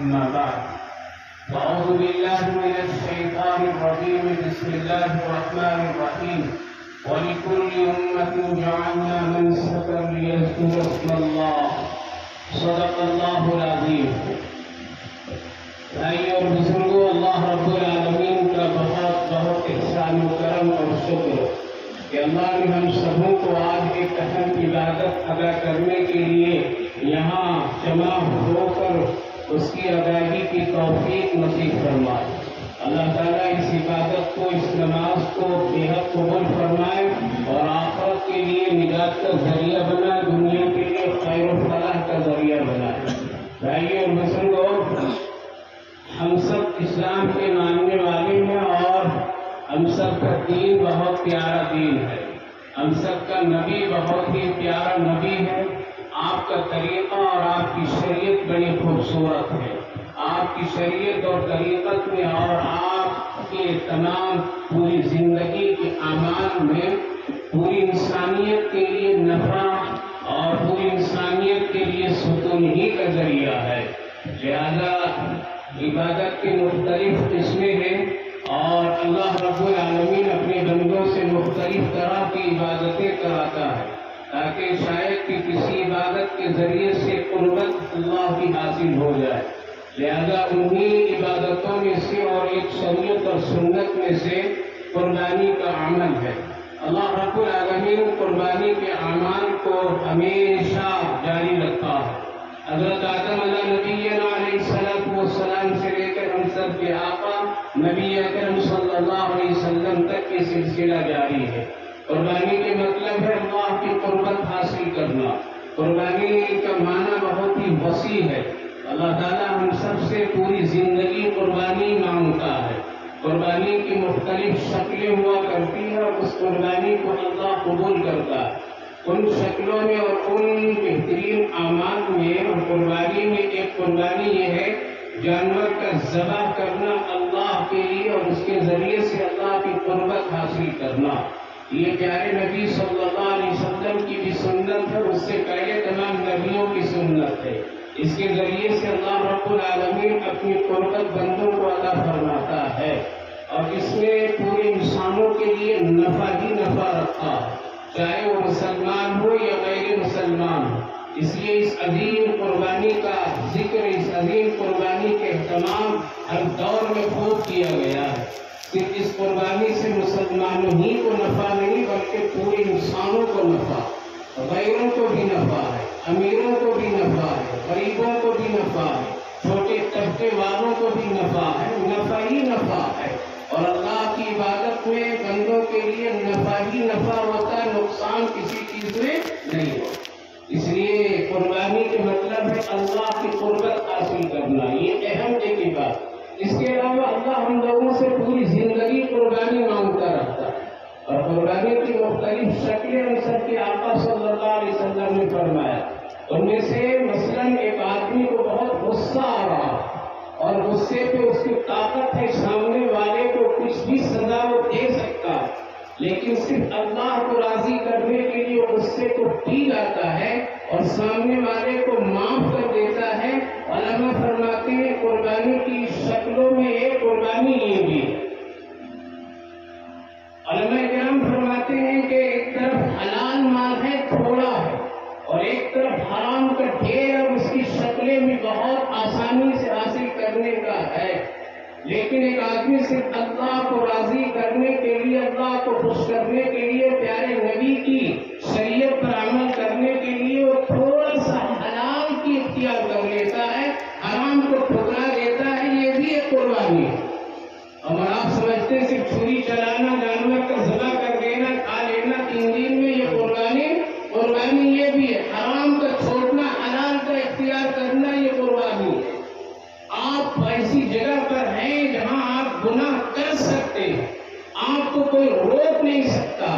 أما بعد فأعوذ بالله من الشيطان الرجيم بسم الله الرحمن الرحيم ولكل أمة جعلنا منسكا ليذكروا اسم الله صدق الله العظيم. بھائیو اور بزرگوں، اللہ رب العالمین کا بہت بہت احسان و کرم اور شکر کہ اللہ نے ہم سبوں کو آج ایک اہم عبادت ادا کرنے کے لیے یہاں جمع ہو کر اس کی ادائیگی کی توفیق نصیب فرمائے۔ اللہ تعالیٰ اس عبادت کو، اس نماز کو بے حد قبول فرمائے اور آخرت کے لیے نجات کا ذریعہ بنائے، دنیا کے لیے خیر و فلاح کا ذریعہ بنائے۔ بھائیو اور بزرگوں، ہم سب اسلام کے ماننے والے ہیں اور ہم سب کا دین بہت پیارا دین ہے، ہم سب کا نبی بہت ہی پیارا نبی ہے۔ آپ کا طریقہ اور آپ کی شریعت بڑی خوبصورت ہے۔ آپ کی شریعت اور طریقت میں اور آپ کے تمام پوری زندگی کے اعمال میں پوری انسانیت کے لیے نفع اور پوری انسانیت کے لیے ستون ہی کا ذریعہ ہے۔ لہذا عبادت کی مختلف قسمیں ہیں اور اللہ رب العالمین اپنے بندوں سے مختلف طرح کی عبادتیں کراتا ہے تاکہ شاید کہ کسی عبادت کے ذریعے سے قربت اللہ کی حاصل ہو جائے۔ لہذا انہی عبادتوں میں سے اور ایک شریعت اور سنت میں سے قربانی کا عمل ہے۔ اللہ رب العالمین قربانی کے اعمال کو ہمیشہ جاری رکھتا ہے۔ حضرت آدم علیہ نبینا علیہ السلام سے لے کر ہم سب کے آقا نبی اکرم صلی اللہ علیہ وسلم تک یہ سلسلہ جاری ہے۔ قربانی کے مطلب ہے اللہ کی قربت حاصل کرنا۔ قربانی کا معنی بہت ہی وسیع ہے۔ اللہ تعالیٰ ہم سب سے پوری زندگی قربانی مانگتا ہے۔ قربانی کی مختلف شکلیں ہوا کرتی ہیں اور اس قربانی کو اللہ قبول کرتا ہے۔ ان شکلوں میں اور ان بہترین اعمال میں اور قربانی میں ایک قربانی یہ ہے جانور کا ذبح کرنا اللہ کے لیے اور اس کے ذریعے سے اللہ کی قربت حاصل کرنا۔ یہ پیارے نبی صلی اللہ علیہ وسلم کی بھی سنت ہے، اس سے پہلے تمام نبیوں کی سنت ہے۔ اس کے ذریعے سے اللہ رب العالمین اپنی قربت بندوں کو عطا فرماتا ہے اور اس میں پورے انسانوں کے لیے نفع ہی نفع رکھا ہے، چاہے وہ مسلمان ہو یا غیر مسلمان ہو۔ اس لیے اس عظیم قربانی کا ذکر، اس عظیم قربانی کے اہتمام ہر دور میں خوب کیا گیا ہے۔ صرف اس قربانی سے مسلمانوں ہی کو نفع نہیں بلکہ پورے انسانوں کو نفع، غیروں کو بھی نفع ہے، امیروں کو بھی نفع ہے، غریبوں کو بھی نفع ہے، چھوٹے طبقے والوں کو بھی نفع ہے، نفع ہی نفع ہے۔ اور اللہ کی عبادت میں بندوں کے لیے نفع ہی نفع ہوتا ہے، نقصان کسی چیز میں نہیں ہوتا۔ اس لیے قربانی کے مطلب ہے اللہ کی قربت حاصل کرنا، یہ اہم ایک بات۔ اس کے علاوہ اللہ ہم لوگوں سے پوری زندگی قربانی مانگتا رہتا ہے اور قربانی کی مختلف شکلیں ہم سب کے آقا صلی اللہ علیہ وسلم نے فرمایا۔ ان میں سے مثلاً ایک آدمی کو بہت غصہ آ رہا اور غصے پہ اس کی طاقت ہے، سامنے والے کو کچھ بھی سزا وہ دے سکتا ہے، لیکن صرف اللہ کو راضی کرنے کے لیے غصے کو پی جاتا ہے اور سامنے والے کو معاف کر دیتا ہے۔ علماء فرماتے ہیں قربانی کی شکلوں میں ایک قربانی یہ بھی ہے۔ علماء کرام فرماتے ہیں کہ ایک طرف حلال مال ہے تھوڑا ہے اور ایک طرف حرام کا ڈھیر اور اس کی شکلیں بھی بہت آسانی سے حاصل کرنے کا ہے، لیکن ایک آدمی صرف اللہ کو راضی کرنے کے لیے، اللہ کو خوش کرنے کے لیے، پیارے نبی کی شریعت پر عمل کرنے کے لیے وہ تھوڑا سا حلال کی اختیار کر لیتا ہے، حرام کو ٹھکرا دیتا ہے، یہ بھی ایک قربانی ہے۔ اور آپ سمجھتے ہیں صرف چھری چلانا، جانور کا ذبح کر دینا، کھا لینا 3 دن میں یہ قربانی یہ بھی ہے۔ حرام کا چھوڑنا، حلال کا اختیار کرنا یہ قربانی ہے۔ آپ ایسی جگہ پر ہیں جہاں آپ گناہ کر سکتے ہیں، آپ کو کوئی روک نہیں سکتا،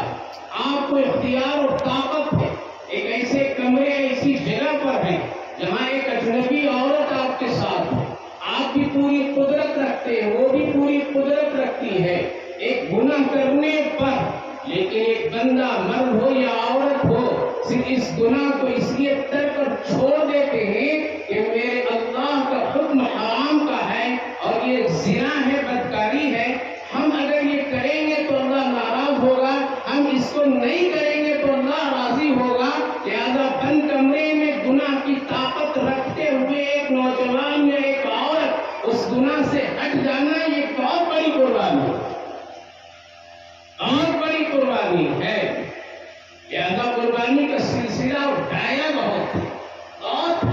آپ کو اختیار اور طاقت ہے۔ ایک ایسے کمرے، ایسی جگہ پر ہیں جہاں ایک اجنبی عورت آپ کے ساتھ ہے، آپ بھی پوری قدرت رکھتے ہیں، وہ بھی پوری قدرت رکھتی ہے ایک گناہ کرنے پر، لیکن ایک بندہ مرد ہو یا عورت ہو صرف اس گناہ کو اس لیے ترک کر چھوڑ دیتے ہیں کہ میرے اللہ کا حکم حرام گناہ سے ہٹ جانا یہ بہت بڑی قربانی ہے، بہت بڑی قربانی ہے۔ لہذا قربانی کا سلسلہ اور دائرہ بہت ہے، بہت ہے۔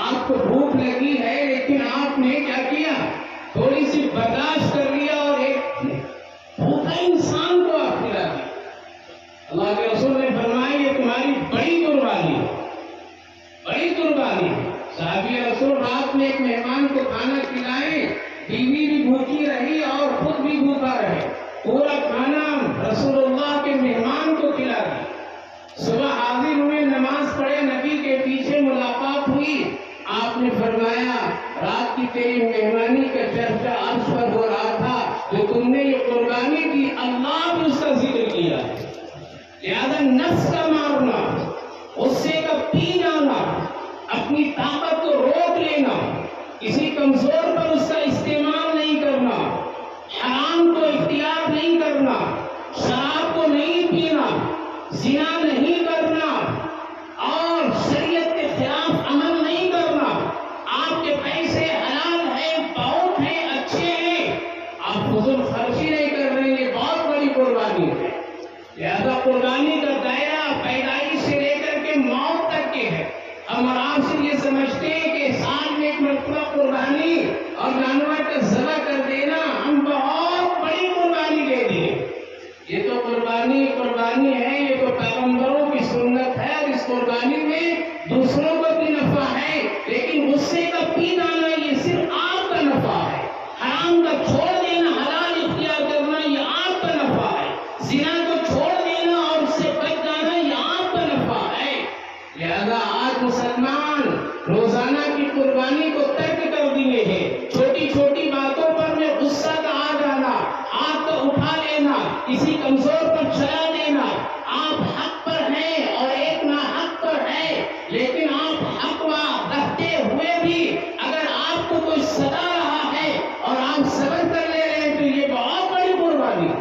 آپ کو بھوک لگی ہے لیکن آپ نے کیا کیا؟ تھوڑی سی برداشت کر لیا اور ایک بھوکا انسان کو آپ کھلا دیا۔ اللہ کے رسول نے فرمایا یہ تمہاری بڑی قربانی ہے، بڑی قربانی ہے۔ صحابی رسول رات میں ایک مہمان کو کھانا کھلائے، بیوی بھی بھوکی رہی اور خود بھی بھوکا رہے، پورا کھانا رسول اللہ کے مہمان کو کھلا دیا۔ صبح حاضر ہوئے، نماز پڑھے، نبی کے پیچھے ملاقات ہوئی، آپ نے فرمایا رات کی تیری مہمانی کا چرچا عرش پر ہو رہا تھا، جو تم نے یہ قربانی کی اللہ نے اس کا ذکر کیا ہے۔ لہذا نفس کا مارنا، غصے کا پی جانا، اپنی طاقت کو روک لینا، کسی کمزور پر اس کا استعمال نہیں کرنا، حرام کو اختیار نہیں کرنا، شراب کو نہیں پینا، زنا نہیں کرنا اور شریعت کے خلاف عمل نہیں کرنا۔ آپ کے پیسے حلال ہیں، بہت ہیں، اچھے ہیں، آپ فضول خرچی نہیں کر رہے، یہ بہت بڑی قربانی ہے۔ لہذا قربانی کا دائرہ پیدائش سے لے کر کے موت تک کے ہے۔ ہم آرام سے یہ سمجھتے ہیں کہ سال میں ایک مرتبہ قربانی اور جانور کا ذبح کر دینا ہم بہت بڑی قربانی دے دیے۔ یہ تو قربانی ہے، یہ تو پیغمبروں کی سنت ہے، اور اس قربانی میں دوسروں کو بھی نفع ہے، لیکن غصے کا پی جانا یہ صرف آپ کا نفع ہے، حرام کا چھوڑ دینا، حلال اختیار کرنا یہ آپ کا نفع ہے، زنا کو چھوڑ دینا اور اس سے بچ جانا یہ آپ کا نفع ہے۔ لہذا آج مسلمان روزانہ کی قربانی کو ترک کر دیے ہیں۔ چھوٹی چھوٹی باتوں پر میں غصہ کا آ جانا، ہاتھ کو اٹھا لینا، کسی کمزور پر چلا دینا۔ آپ حق پر ہیں اور ایک ناحق پر ہے، لیکن آپ حق رکھتے ہوئے بھی اگر آپ کو کوئی ستا رہا ہے اور آپ صبر کر لے رہے ہیں تو یہ بہت بڑی قربانی ہے۔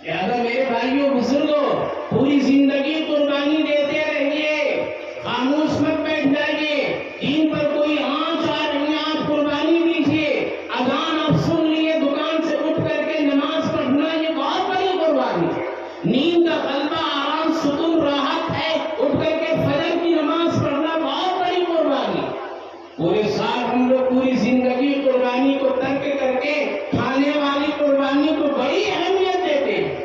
لہذا میرے بھائیوں بزرگوں، پوری زندگی قربانی دیتے رہیے، خاموش مت بیٹھ جائیے۔ دین پر کوئی آنچ آ رہی ہے آپ قربانی دیجیے، اذان آپ سن لیے، دکان سے اٹھ کر کے نماز پڑھنا یہ بہت بڑی قربانی ہے۔ نیند کا غلبہ، آرام، سکون، راحت ہے، اٹھ کر کے فجر کی نماز پڑھنا بہت بڑی قربانی ہے۔ پورے سال ہم لوگ پوری زندگی قربانی کو ترک کر کے کھانے والی قربانی کو بڑی اہمیت دیتے ہیں۔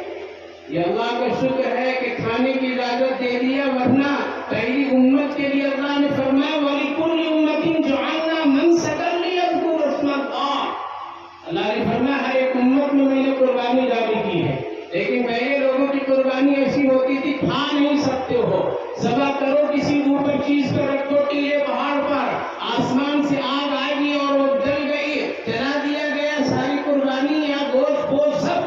یہ اللہ کا شکر ہے کہ کھانے کی اجازت دے دیا، ورنہ پہلی امت کے لیے اللہ نے فرمایا وَلِكُلِّ أُمَّةٍ جَعَلْنَا مَنسَكًا لِيَذْكُرُوا اسْمَ اللَّهِ۔ اللہ نے فرمایا ہر ایک امت میں میں نے قربانی جاری کی ہے، لیکن پہلے لوگوں کی قربانی ایسی ہوتی تھی کھا نہیں سکتے ہو، ذبح کرو، کسی اوپر چیز پہ رکھو، ٹیلے پہاڑ پر، آسمان سے آگ آئے گی اور وہ جل گئی، جلا دیا گیا، ساری قربانی یا گوشت سب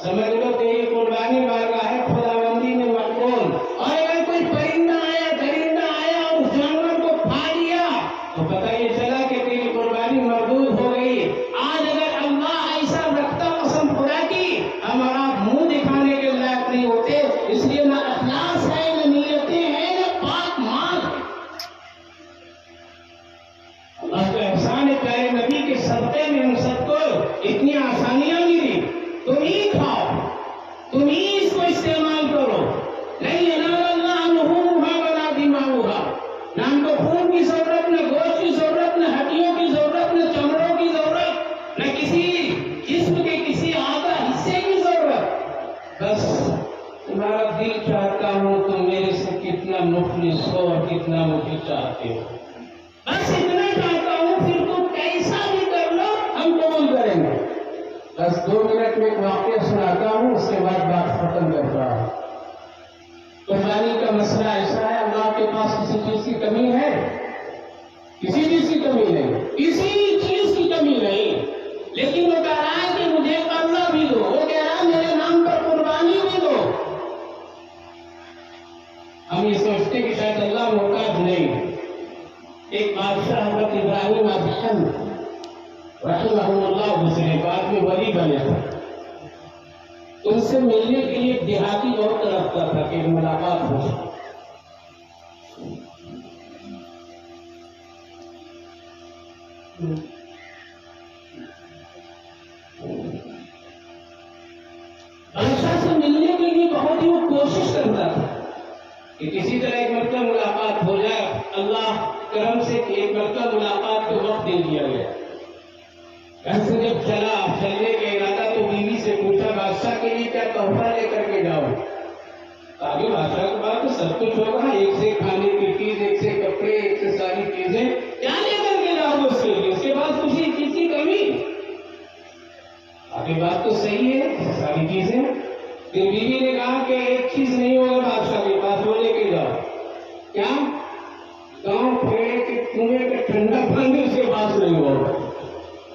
سمجھ لو تیری قربانی بارگاہ ہے خداوندی میں مقبول۔ اور اگر کوئی پرندہ آیا، درندہ آیا اور اس جانور کو کھا لیا تو پتہ یہ چلا کہ تیری قربانی مردود ہو گئی۔ آج اگر اللہ ایسا رکھتا قسم خدا کی، ہمارا منہ دکھانے کے لائق نہیں ہوتے، اس لیے نہ اخلاص ہے، نہ نیتیں ہیں، نہ پاک مال ہے۔ اللہ کا احسان ہے، پیارے نبی کے صدقے میں ہم سب کو اتنی آسانیاں ملی۔ تم ہی کھاؤ، تم ہی اس کو استعمال کرو۔ نہیں ینال اللہ لحومها ولا دماؤها، نہ ہم کو خون کی ضرورت، نہ گوشت کی ضرورت، نہ ہڈیوں کی ضرورت، نہ چمڑوں کی ضرورت، نہ کسی جسم کے کسی اعضا حصے کی ضرورت۔ بس تمہارا دل چاہتا ہوں تم میرے سے کتنا مخلص ہو اور کتنا مجھے چاہتے ہو، بس اتنا چاہتا ہوں، پھر تم کیسا بھی کر لو ہم قبول کریں گے۔ بس 2 منٹ میں ایک واقعہ سناتا ہوں، اس کے بعد بات ختم کرتا ہوں۔ قربانی کا مسئلہ ایسا ہے، اللہ کے پاس کسی چیز کی کمی ہے؟ کسی چیز کی کمی نہیں، کسی چیز کی کمی نہیں، لیکن وہ کہہ رہا ہے کہ مجھے قرضہ بھی دو، وہ کہہ رہا ہے میرے نام پر قربانی بھی دو۔ ہم یہ سوچتے کہ شاید اللہ محتاج نہیں ہے۔ ایک بادشاہ حضرت ابراہیم ادہم رحمہ اللہ گزرے، بعد میں ولی بنے تھے۔ ان سے ملنے کے لیے دیہاتی بہت تڑپتا تھا کہ ملاقات ہو جائے۔ بہت ہی وہ کوشش کرتا تھا کہ کسی طرح ایک مرتبہ ملاقات ہو جائے. اللہ کرم سے ایک مرتبہ ملاقات کو وقت دے دیا گیا. گھر سے جب چلنے کا ارادہ تو بیوی سے پوچھا بادشاہ کے لیے کیا تحفہ لے کر کے جاؤ. آگے بادشاہ کے پاس تو سب کچھ ہوگا, ایک سے کھانے کی چیز, ایک سے کپڑے, ایک سے ساری چیزیں, کیا لے کر کے جاؤ اس کے لیے؟ اس کے پاس کسی چیز کی کمی. آگے بات تو صحیح ہے, ساری چیزیں. پھر بیوی نے کہا کہ ایک چیز نہیں ہوگا بادشاہ کے پاس, وہ لے کے جاؤ. کیا؟ گاؤں پھیڑے کے کنویں کا ٹھنڈا پانی اس کے پاس نہیں ہوگا.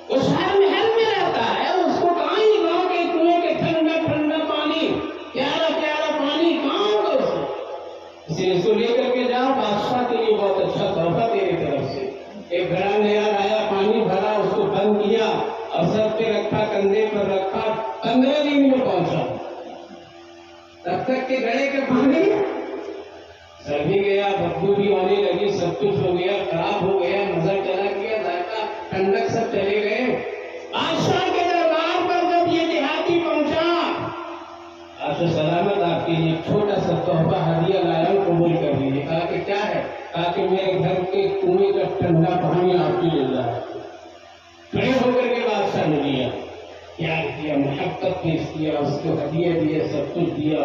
وہ شہر محل میں رہتا ہے, اس کو کہاں ہی گاؤں کے کنویں کے ٹھنڈا پانی, پیارا پانی کہاں ہوگا اس کو؟ اس لیے اس کو لے کر کے جاؤ, بادشاہ کے لیے بہت اچھا تحفہ تیری طرف سے. ایک گھڑا نیا آیا, پانی بھرا, اس کو بند کیا اور سر پہ رکھا, کندھے پر رکھا. 15 دن میں پہنچا. تب تک کے گھڑے کا پانی سر بھی گیا, بدبو بھی ہونے لگی, سب کچھ ہو گیا, خراب ہو گیا, مزہ چلا گیا, ذائقہ ٹھنڈک سب چلے گئے. بادشاہ کے دربار پر جب یہ دیہاتی پہنچا, آپ سے سلامت, آپ کے لیے چھوٹا سا تحفہ ہدیہ لایا ہوں, قبول کر لیجیے. کہا کہ کیا ہے؟ کہا کہ میرے گھر کے کنویں کا ٹھنڈا پانی آپ کے لیے لایا. کھڑے ہو کر کے بادشاہ نے لیا, پیار کیا, محبت پیش کیا, اس کو ہدیہ دیا, سب کچھ دیا,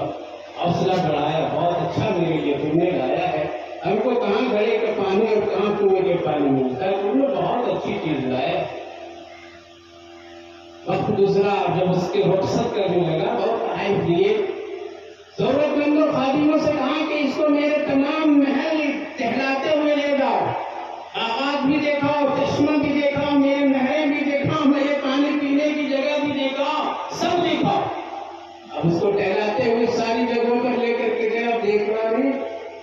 حوصلہ بڑھایا. بہت اچھا میرے لیے تم نے لایا ہے. ہم کو کہاں گھڑے کا پانی اور کہاں کنویں کے پانی ملتا ہے, تم نے بہت اچھی چیز لایا. وقت گزرا, جب اس کے رخصت کرنے لگا, بہت تحائف دیے. ضرورت مندوں خادموں سے کہا کہ اس کو میرے تمام محل ٹہلاتے ہوئے لے جاؤ. باغات بھی دیکھاؤ, چشمہ بھی دیکھاؤ, میرے نہریں بھی دیکھاؤ, میرے پانی پینے کی جگہ بھی دیکھاؤ, سب دیکھاؤ. اب اس کو ٹہلاتے ہوئے ساری جگہوں پر لے کر کے گیا. دیکھ رہا ہے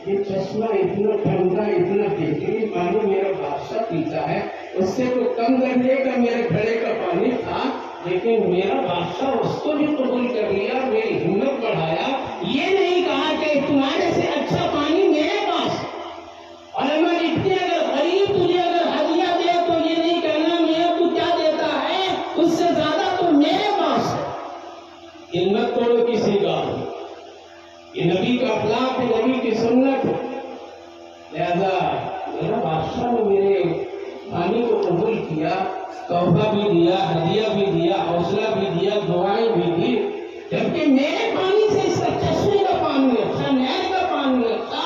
یہ چشمہ اتنا ٹھنڈا, اتنا بہترین پانی میرا بادشاہ پیتا ہے, اس سے تو کم درجے کا میرے گھڑے کا پانی تھا, لیکن میرا بادشاہ اس کو بھی قبول کر لیا, میری ہمت بڑھایا. یہ نہیں کہا کہ تمہارے سے اچھا پانی میرے پاس. اور ہمیں اتنے اگر غریب تجھے اگر ہدیہ دے تو یہ نہیں کہنا میرا تو کیا دیتا ہے, اس سے زیادہ تو میرے پاس ہے. ہمت توڑو کسی کا, یہ نبی کا اخلاق ہے, نبی کی سنت ہے. لہذا میرا بادشاہ نے میرے پانی کو قبول کیا, تحفہ بھی دیا, ہدیہ بھی دیا, حوصلہ بھی دیا, دعائیں بھی دی. جبکہ میرے پانی سے اس کا چشمے کا پانی اچھا, نہر کا پانی اچھا,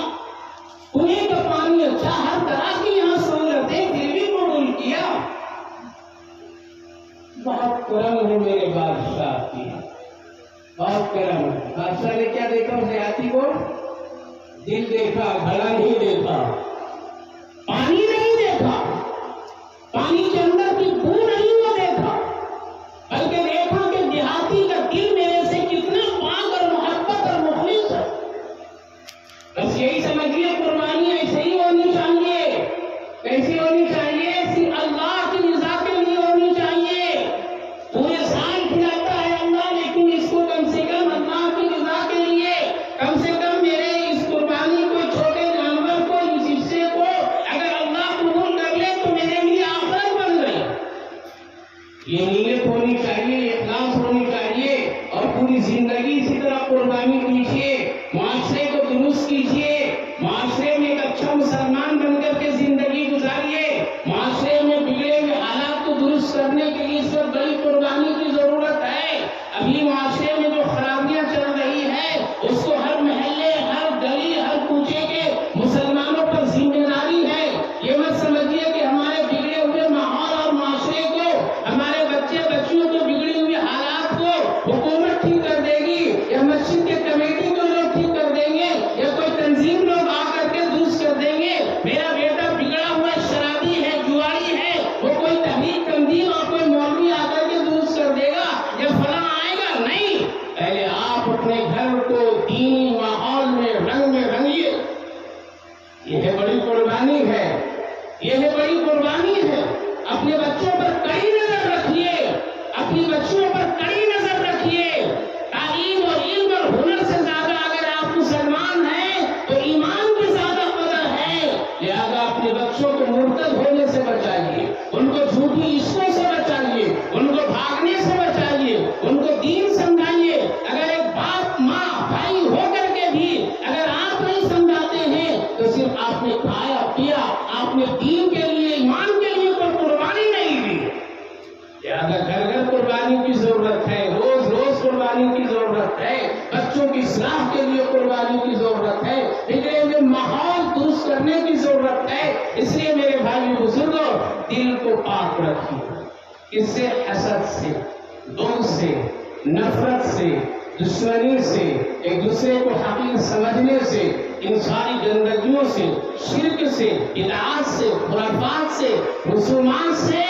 کنویں کا پانی اچھا, ہر طرح کی یہاں سہولتیں, پھر بھی قبول کیا. بہت کرم ہے میرے بادشاہ کی, بہت کرم ہے. بادشاہ نے کیا دیکھا اس دیہاتی کو؟ دل دیکھا, گھڑا نہیں دیکھا, پانی نہیں دیکھا, پانی کے اندر کی بو نہیں وہ دیکھا, بلکہ دیکھا کہ دیہاتی کا دل میرے سے کتنا پاک اور محبت اور مخلص ہے. بس یہی سمجھیے, قربانی ایسے ہی ہونی چاہیے. کیسی ہونی چاہیے؟ صرف اللہ کی رضا کے لیے ہونی چاہیے. پورے سال کھلاتا ہے اللہ, لیکن اس کو کم سے کم اللہ کی رضا کے لیے, کم سے کم میرے اس قربانی کو, چھوٹے جانور کو, اس حصے کو اگر اللہ قبول کر لے تو میرے لیے آخرت بن گئی. یہ نیت ہونی چاہیے, اخلاص ہونی چاہیے, اور پوری زندگی اسی طرح قربانی کیجیے. معاشرے کو درست کیجیے, معاشرے میں ایک اچھا مسلمان بن کر کے زندگی گزاریے. معاشرے میں بگڑے ہوئے حالات کو درست کرنے کے لیے اس وقت بڑی قربانی کی ضرورت ہے. ابھی معاشرے میں جو خرابیاں چل رہی ہے اس کو ہر محلے, ہر گلی, ہر کوچے کے مسلمانوں پر ذمہ داری ہے. یہ مت سمجھیے کہ ہمارے بگڑے ہوئے ماحول اور معاشرے کو, ہمارے بچے بچیوں کو بگڑے ہوئے حالات کو حکومت ٹھیک کر دے گی, یا مسجد کے کمیٹی کو لوگ ٹھیک کر دیں گے, یا کوئی تنظیم لوگ آ کر کے درست کر دیں گے. میرا بیٹا بگڑا ہوا شرابی ہے, جواری ہے, وہ کوئی تحریک تنظیم اور کوئی مولوی آ کر کے درست کر دے گا, یا فلاں آئے گا. نہیں, پہلے آپ اپنے گھر کو دینی ماحول میں, رنگ میں رنگیے. یہ بڑی قربانی ہے, یہ بڑی قربانی ہے. اپنے بچوں پر کڑی نظر رکھیے, اپنی بچیوں پر کڑی نظر رکھیے. تعلیم اور علم اور ہنر سے زیادہ اگر آپ مسلمان ہیں تو ایمان کی زیادہ قدر ہے. لہذا اپنے بچوں کو مرتد ہونے سے بچائیے, ان کو جھوٹی عشقوں سے بچائیے, ان کو بھاگنے سے بچائیے, ان کو دین سمجھائیے. اگر ایک باپ, ماں, بھائی اصلاح کے لیے قربانی کی ضرورت ہے، بگڑے ہوئے ماحول درست کرنے کی ضرورت ہے۔ اس لیے میرے بھائی بزرگوں، دل کو پاک رکھیے، اس سے حسد سے، بغض سے، نفرت سے، دشمنی سے، ایک دوسرے کو حقیر سمجھنے سے، انسانی گندگیوں سے، شرک سے، بدعات سے، خرافات سے، رسومات سے،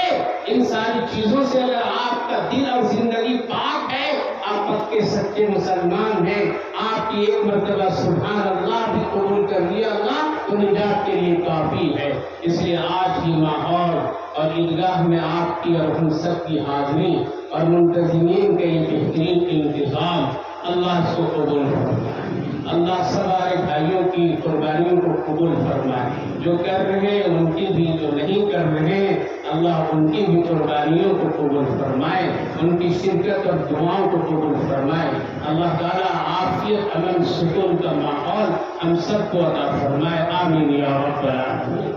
ان ساری چیزوں سے اگر آپ کا دل اور زندگی پاک ہے، آپ پکے سچے مسلمان ہیں، آپ کی ایک مرتبہ سبحان اللہ بھی قبول کر لیا اللہ تو نجات کے لیے کافی ہے۔ اس لیے آج یہ ماحول اور عیدگاہ میں آپ کی اور ہم سب کی حاضری اور منتظمین کے یہ بہترین انتظام، اللہ اس کو قبول فرمائے، اللہ سارے بھائیوں کی قربانیوں کو قبول فرمائے، جو کر رہے ہیں ان کی بھی، جو نہیں کر رہے اللہ ان کی بھی قربانیوں کو قبول فرمائے، ان کی شرکت اور دعاؤں کو قبول فرمائے۔ اللہ تعالیٰ عافیت، امن، سکون کا ماحول ہم سب کو عطا فرمائے، آمین یا رب العالمین۔